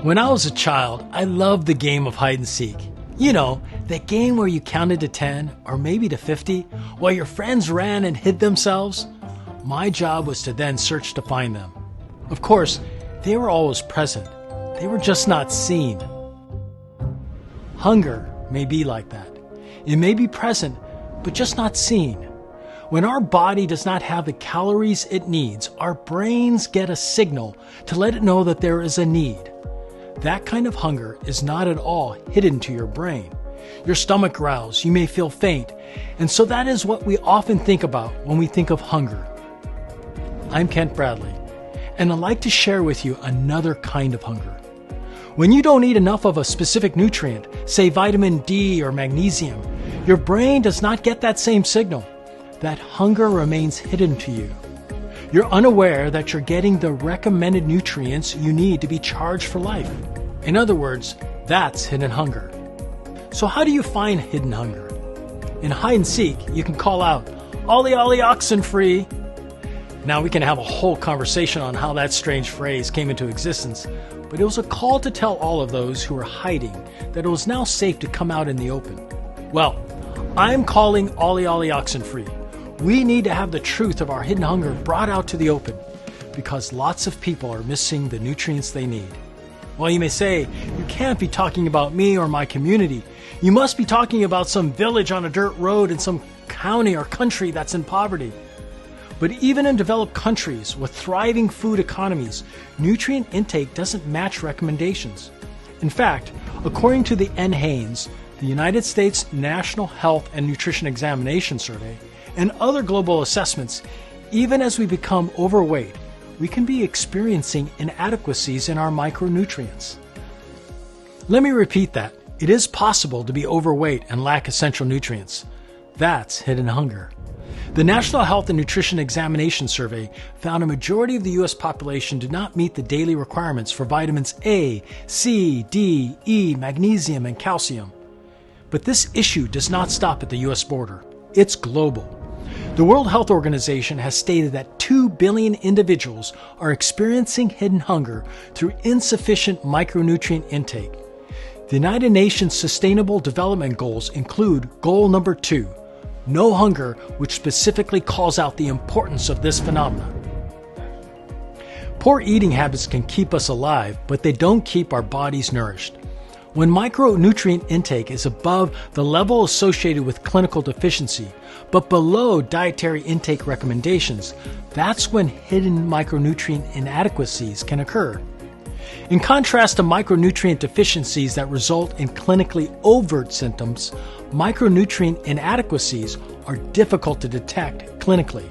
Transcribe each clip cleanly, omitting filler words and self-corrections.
When I was a child, I loved the game of hide and seek. You know, that game where you counted to 10 or maybe to 50 while your friends ran and hid themselves. My job was to then search to find them. Of course, they were always present. They were just not seen. Hunger may be like that. It may be present, but just not seen. When our body does not have the calories it needs, our brains get a signal to let it know that there is a need. That kind of hunger is not at all hidden to your brain. Your stomach growls, you may feel faint, and so that is what we often think about when we think of hunger. I'm Kent Bradley, and I'd like to share with you another kind of hunger. When you don't eat enough of a specific nutrient, say vitamin D or magnesium, your brain does not get that same signal. That hunger remains hidden to you. You're unaware that you're getting the recommended nutrients you need to be charged for life. In other words, that's hidden hunger. So how do you find hidden hunger? In hide and seek, you can call out, "Ollie, ollie, oxen free." Now we can have a whole conversation on how that strange phrase came into existence, but it was a call to tell all of those who were hiding that it was now safe to come out in the open. Well, I'm calling Ollie, ollie, oxen free. We need to have the truth of our hidden hunger brought out to the open because lots of people are missing the nutrients they need. Well, you may say, you can't be talking about me or my community. You must be talking about some village on a dirt road in some county or country that's in poverty. But even in developed countries with thriving food economies, nutrient intake doesn't match recommendations. In fact, according to the NHANES, the United States National Health and Nutrition Examination Survey, and other global assessments, even as we become overweight, we can be experiencing inadequacies in our micronutrients. Let me repeat that. It is possible to be overweight and lack essential nutrients. That's hidden hunger. The National Health and Nutrition Examination Survey found a majority of the U.S. population did not meet the daily requirements for vitamins A, C, D, E, magnesium, and calcium. But this issue does not stop at the U.S. border. It's global. The World Health Organization has stated that 2 billion individuals are experiencing hidden hunger through insufficient micronutrient intake. The United Nations Sustainable Development Goals include goal number 2, no hunger, which specifically calls out the importance of this phenomenon. Poor eating habits can keep us alive, but they don't keep our bodies nourished. When micronutrient intake is above the level associated with clinical deficiency, but below dietary intake recommendations, that's when hidden micronutrient inadequacies can occur. In contrast to micronutrient deficiencies that result in clinically overt symptoms, micronutrient inadequacies are difficult to detect clinically.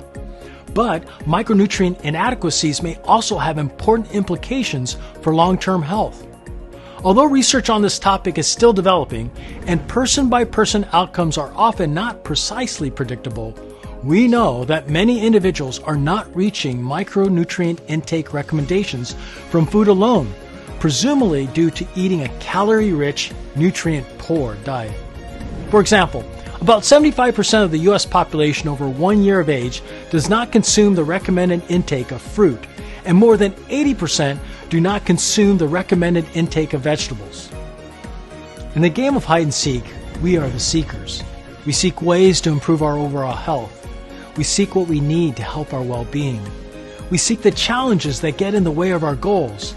But micronutrient inadequacies may also have important implications for long-term health. Although research on this topic is still developing and person-by-person outcomes are often not precisely predictable, we know that many individuals are not reaching micronutrient intake recommendations from food alone, presumably due to eating a calorie-rich, nutrient-poor diet. For example, about 75% of the U.S. population over 1 year of age does not consume the recommended intake of fruit, and more than 80% do not consume the recommended intake of vegetables. In the game of hide and seek, we are the seekers. We seek ways to improve our overall health. We seek what we need to help our well-being. We seek the challenges that get in the way of our goals.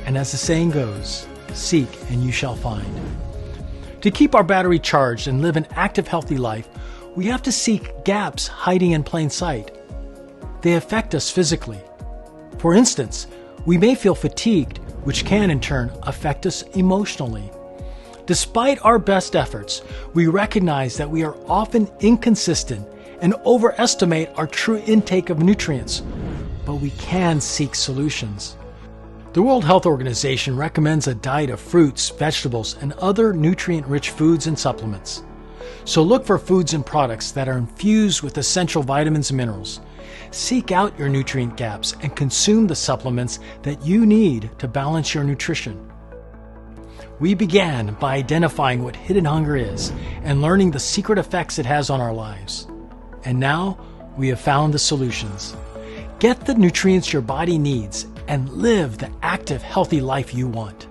And as the saying goes, seek and you shall find. To keep our battery charged and live an active, healthy life, we have to seek gaps hiding in plain sight. They affect us physically. For instance, we may feel fatigued, which can in turn affect us emotionally. Despite our best efforts, we recognize that we are often inconsistent and overestimate our true intake of nutrients, but we can seek solutions. The World Health Organization recommends a diet of fruits, vegetables, and other nutrient-rich foods and supplements. So look for foods and products that are infused with essential vitamins and minerals. Seek out your nutrient gaps and consume the supplements that you need to balance your nutrition. We began by identifying what hidden hunger is and learning the secret effects it has on our lives. And now we have found the solutions. Get the nutrients your body needs and live the active, healthy life you want.